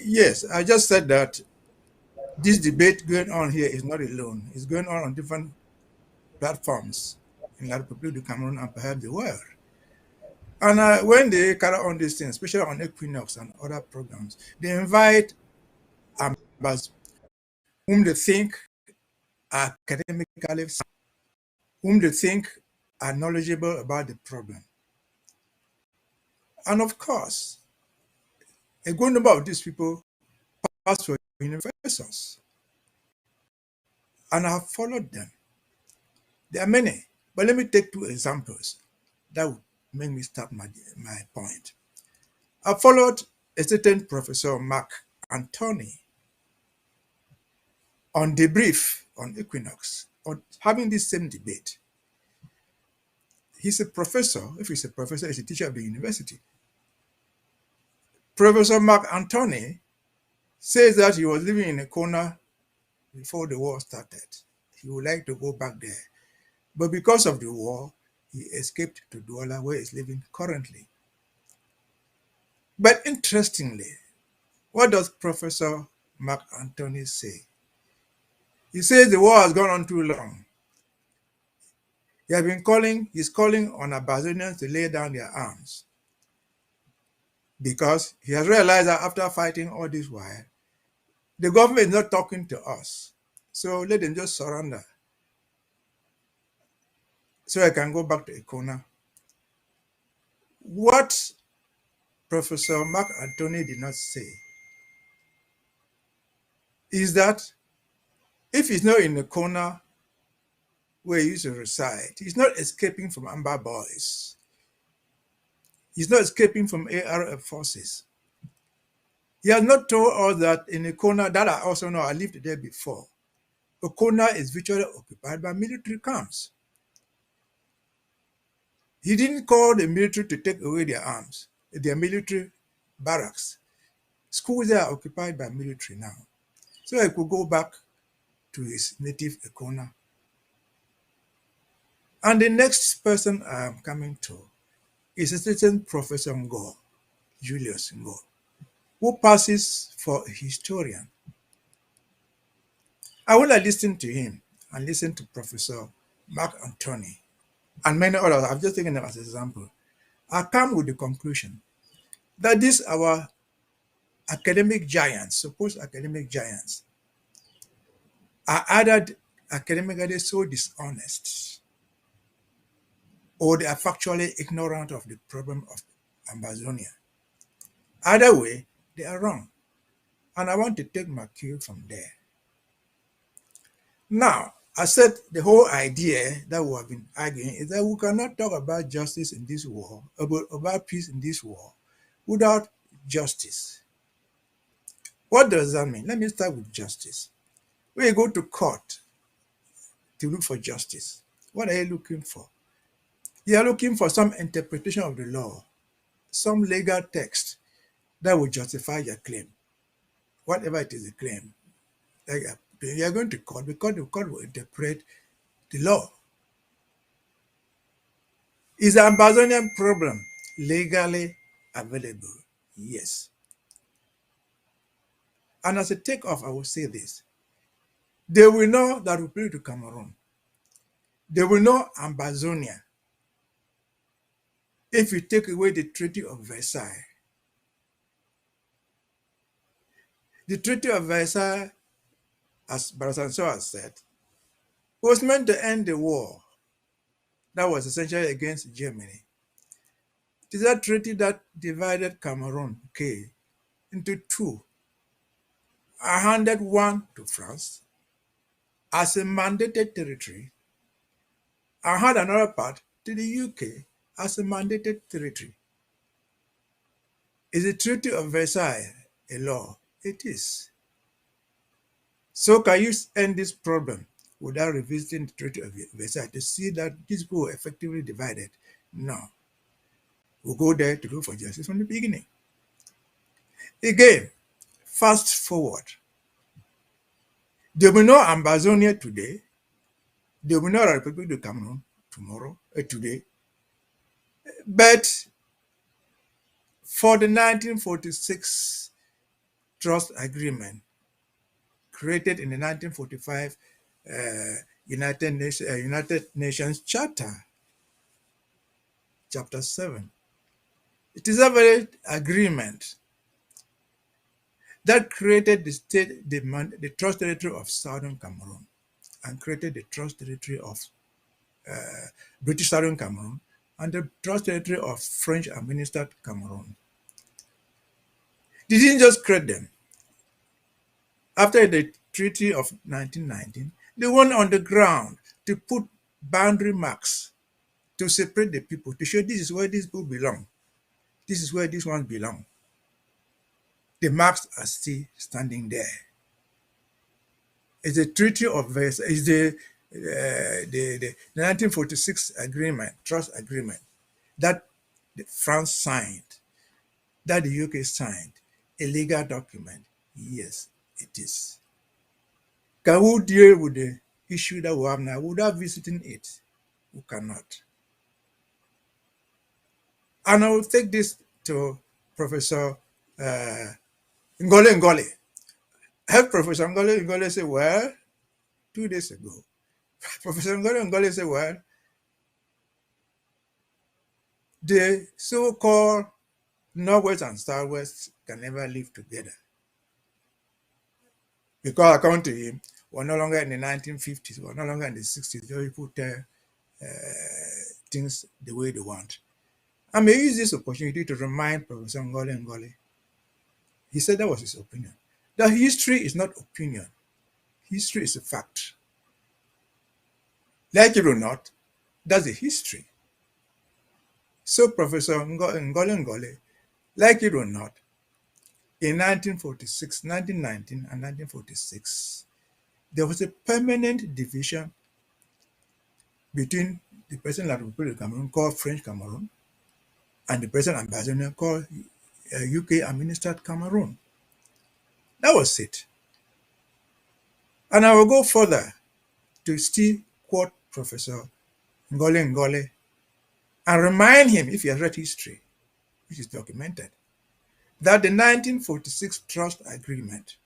Yes, I just said that this debate going on here is not alone. It's going on different platforms in La Republic du Cameroon and perhaps the world. And when they carry on these things, especially on Equinox and other programs, they invite ambassadors whom they think are academically sound, whom they think are knowledgeable about the problem. And of course, a good number of these people pass for professors, and I have followed them. There are many, but let me take two examples that would make me start my point. I followed a certain Professor Mark Antony on debrief on Equinox, on having this same debate. He's a professor. If he's a professor, he's a teacher of the university. Professor Mark Antony says that he was living in a corner before the war started. He would like to go back there. But because of the war, he escaped to Douala, where he's living currently. But interestingly, what does Professor Mark Antony say? He says the war has gone on too long. He's calling on Ambazonians to lay down their arms because he has realized that after fighting all this while, the government is not talking to us. So let them just surrender so I can go back to Icona. What Professor Mark Antony did not say is that if he's not in the corner where he used to reside, he's not escaping from Amba boys. He's not escaping from ARF forces. He has not told us that in a corner that I also know, I lived there before. A corner is virtually occupied by military camps. He didn't call the military to take away their arms, their military barracks. Schools are occupied by military now. So he could go back to his native Econa. And the next person I am coming to is a certain Professor Ngo, Julius Ngo, who passes for a historian. I want to listen to him and listen to Professor Mark Antony and many others. I've just taken them as an example. I come with the conclusion that these our academic giants, supposed academic giants, are either academically so dishonest or they are factually ignorant of the problem of Ambazonia. Either way, they are wrong. And I want to take my cue from there. Now, I said the whole idea that we have been arguing is that we cannot talk about justice in this war, about peace in this war, without justice. What does that mean? Let me start with justice. When you go to court to look for justice, what are you looking for? You are looking for some interpretation of the law, some legal text that will justify your claim, whatever it is a claim. Like you are going to court because the court will interpret the law. Is the Ambazonian problem legally available? Yes. And as a takeoff, I will say this. They will know that we play to Cameroon. They will know Ambazonia if you take away the Treaty of Versailles. The Treaty of Versailles, as Barasanso has said, was meant to end the war that was essentially against Germany. It is that treaty that divided Cameroon, okay, into two. I handed one to France as a mandated territory. I had another part to the UK as a mandated territory. Is the Treaty of Versailles a law? It is. So can you end this problem without revisiting the Treaty of Versailles to see that these people were effectively divided? No. We'll go there to look for justice from the beginning. Again, fast forward. They will know Ambazonia today. They will know Republic of Cameroon today. But for the 1946 Trust Agreement created in the 1945 United Nations Charter, Chapter 7. It is a very agreement that created the Trust Territory of Southern Cameroon and created the Trust Territory of British Southern Cameroon and the Trust Territory of French administered Cameroon. They didn't just create them. After the Treaty of 1919, they went on the ground to put boundary marks to separate the people, to show this is where these people belong. This is where these ones belong. The marks are still standing there. It's the Treaty of Versailles, it's the 1946 agreement, trust agreement, that France signed, that the UK signed, a legal document. Yes, it is. Can we deal with the issue that we have now without visiting it? We cannot. And I will take this to Professor Ngole Ngole. Have Professor Ngole Ngole say, well, 2 days ago, Professor Ngole Ngole said, well, the so-called Northwest and Southwest can never live together. Because according to him, we're no longer in the 1950s, we're no longer in the 60s, where people tell things the way they want. I may use this opportunity to remind Professor Ngole Ngole. He said that was his opinion. That history is not opinion. History is a fact. Like it or not, that's the history. So Professor Ngole Ngole, like it or not, in 1946, 1919, and 1946, there was a permanent division between the President of the Republic of Cameroon, called French Cameroon, and the President Ambazonian, called UK administered Cameroon. That was it. And I will go further to still quote Professor Ngole Ngole and remind him, if he has read history, which is documented, that the 1946 Trust Agreement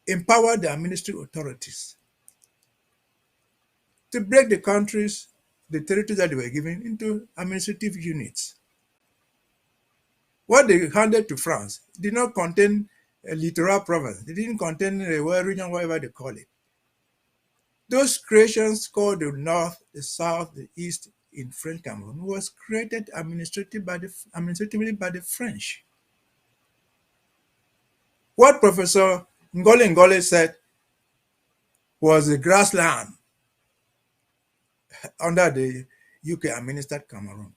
empowered the administrative authorities to break the territories that they were given, into administrative units. What they handed to France did not contain a littoral province. They didn't contain a well region, whatever they call it. Those creations called the North, the South, the East in French Cameroon was created administratively by the French. What Professor Ngole Ngole said was the grassland under the UK administered Cameroon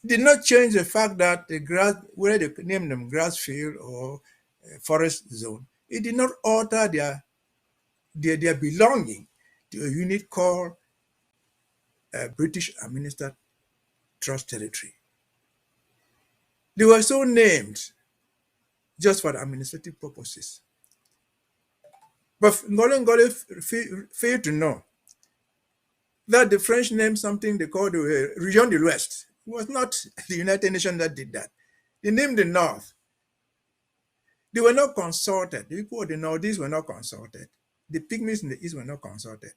did not change the fact that the grass, whether they named them grass field or forest zone, it did not alter their belonging to a unit called British administered Trust Territory. They were so named just for the administrative purposes. But Ngole Ngole failed to know that the French named something they called the Region de l'Ouest. It was not the United Nations that did that. They named the North. They were not consulted. The people of the Northeast were not consulted. The Pygmies in the East were not consulted.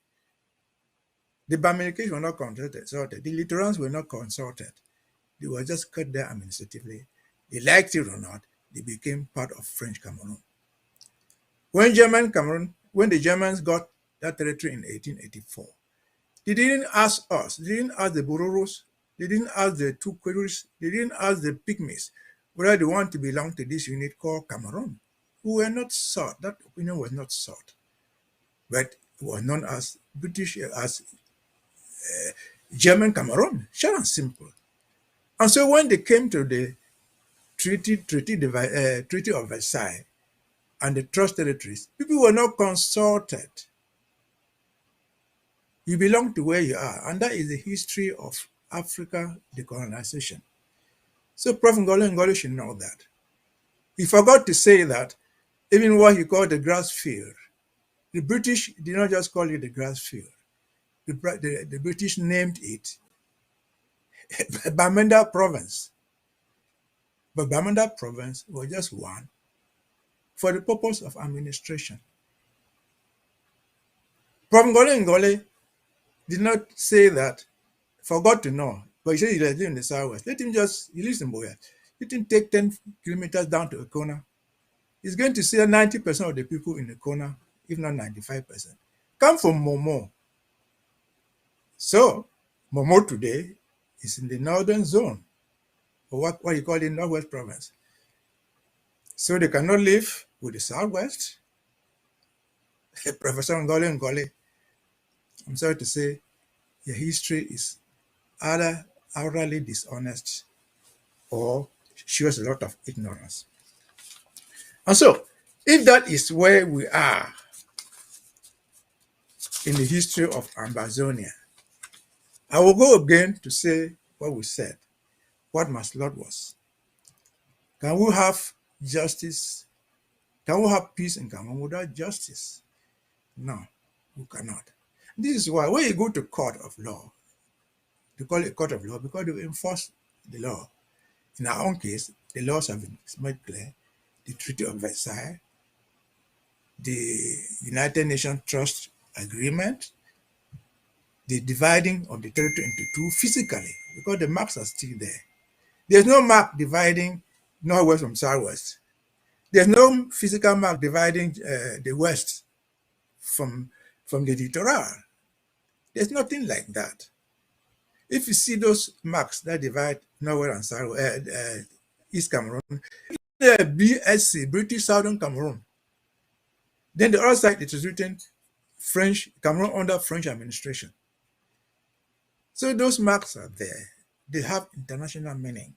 The Bamileke were not consulted. The Littorals were not consulted. They were just cut there administratively. They liked it or not, they became part of French Cameroon. When the Germans got that territory in 1884, they didn't ask us, they didn't ask the Bororos, they didn't ask the Tukweris, they didn't ask the Pygmies whether they want to belong to this unit called Cameroon. We were not sought. That opinion was not sought. But it was known as German Cameroon, short and simple. And so when they came to the Treaty of Versailles and the Trust Territories, people were not consulted. You belong to where you are, and that is the history of Africa decolonization. So Prof. Ngole Ngole should know that. He forgot to say that even what he called the grass field, the British did not just call it the grass field. The British named it Bamenda Province. But Bamenda Province was just one for the purpose of administration. Prophet Ngole did not say that, forgot to know, but he said he lives in the southwest. Let him just, he lives in Boya. Let him take 10 kilometers down to a corner. He's going to see 90% of the people in the corner, if not 95%, come from Momo. So, Momo today is in the northern zone, or what you call the Northwest province. So they cannot live with the Southwest. Professor Ngole, I'm sorry to say, your history is either outrightly dishonest or shows a lot of ignorance. And so, if that is where we are in the history of Ambazonia, I will go again to say what we said, what Maslot was. Can we have justice? Can we have peace in Cameroon without justice? No, we cannot. This is why when you go to court of law, they call it a court of law because they enforce the law. In our own case, the laws have been made clear. The Treaty of Versailles, the United Nations Trust Agreement, the dividing of the territory into two physically, because the maps are still there. There's no map dividing northwest from southwest. There's no physical map dividing the west from the littoral. There's nothing like that. If you see those marks that divide northwest and south, East Cameroon, the BSC, British Southern Cameroon. Then the other side it is written French Cameroon under French administration. So those marks are there. They have international meaning.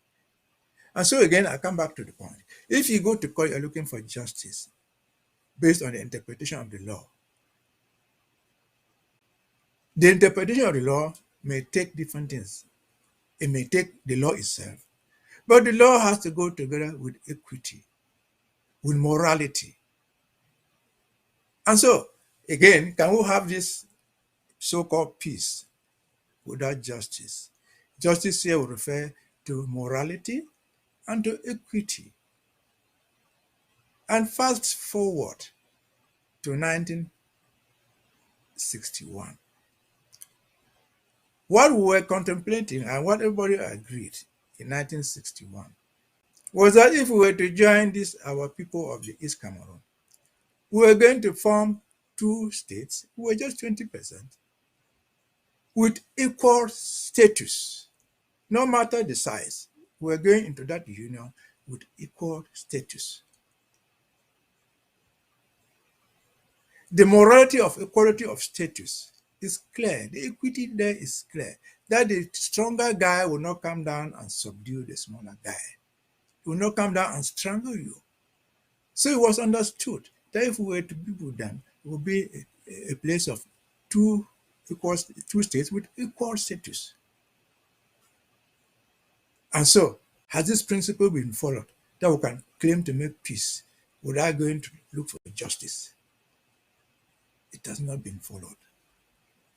And so again, I come back to the point. If you go to court, you're looking for justice based on the interpretation of the law. The interpretation of the law may take different things. It may take the law itself. But the law has to go together with equity, with morality. And so, again, can we have this so-called peace without justice? Justice here will refer to morality and to equity. And fast forward to 1961. What we were contemplating and what everybody agreed in 1961 was that if we were to join this, our people of the East Cameroon, we were going to form two states who were just 20% with equal status, no matter the size. We were going into that union with equal status. The morality of equality of status is clear. The equity there is clear. That the stronger guy will not come down and subdue the smaller guy. He will not come down and strangle you. So it was understood that if we were to be with them, it would be a place of two states with equal status. And so, has this principle been followed that we can claim to make peace without going to look for justice? It has not been followed.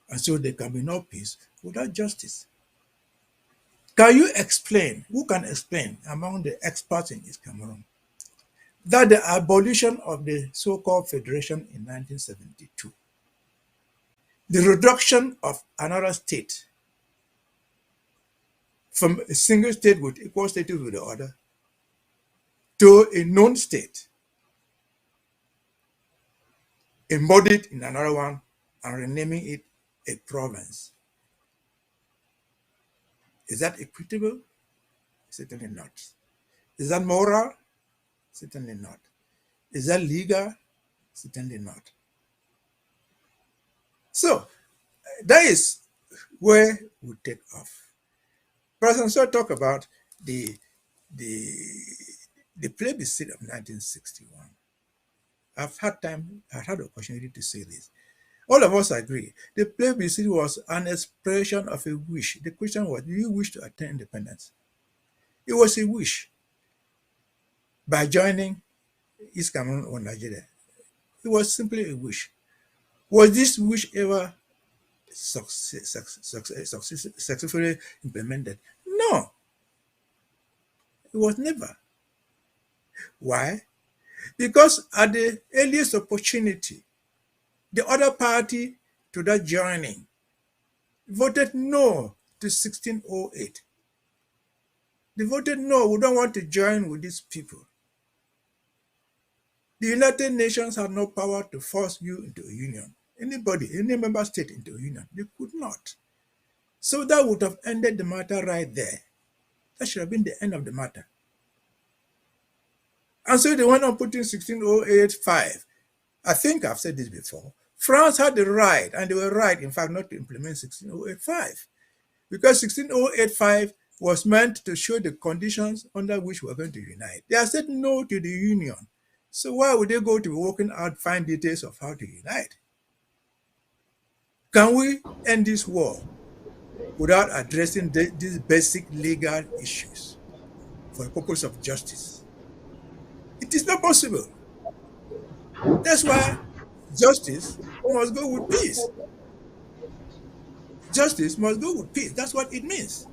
And so there can be no peace without justice. Can you explain, who can explain among the experts in East Cameroon, that the abolition of the so-called federation in 1972, the reduction of another state from a single state with equal status with the other to a non-state, embodied in another one, and renaming it a province. Is that equitable? Certainly not. Is that moral? Certainly not. Is that legal? Certainly not. So that is where we take off. President So talk about the plebiscite of 1961. I've had the opportunity to say this. All of us agree. The plebiscite was an expression of a wish. The question was, do you wish to attain independence? It was a wish. By joining East Cameroon or Nigeria, it was simply a wish. Was this wish ever successfully implemented? No, it was never. Why? Because at the earliest opportunity, the other party to that joining voted no to 1608. They voted no, we don't want to join with these people. The United Nations had no power to force you into a union. Anybody, any member state into a union, they could not. So that would have ended the matter right there. That should have been the end of the matter. And so they went on putting 16085. I think I've said this before. France had the right, and they were right, in fact, not to implement 16085. Because 16085 was meant to show the conditions under which we're going to unite. They have said no to the union. So why would they go to working out fine details of how to unite? Can we end this war without addressing these basic legal issues for the purpose of justice? It is not possible. That's why justice must go with peace. Justice must go with peace. That's what it means.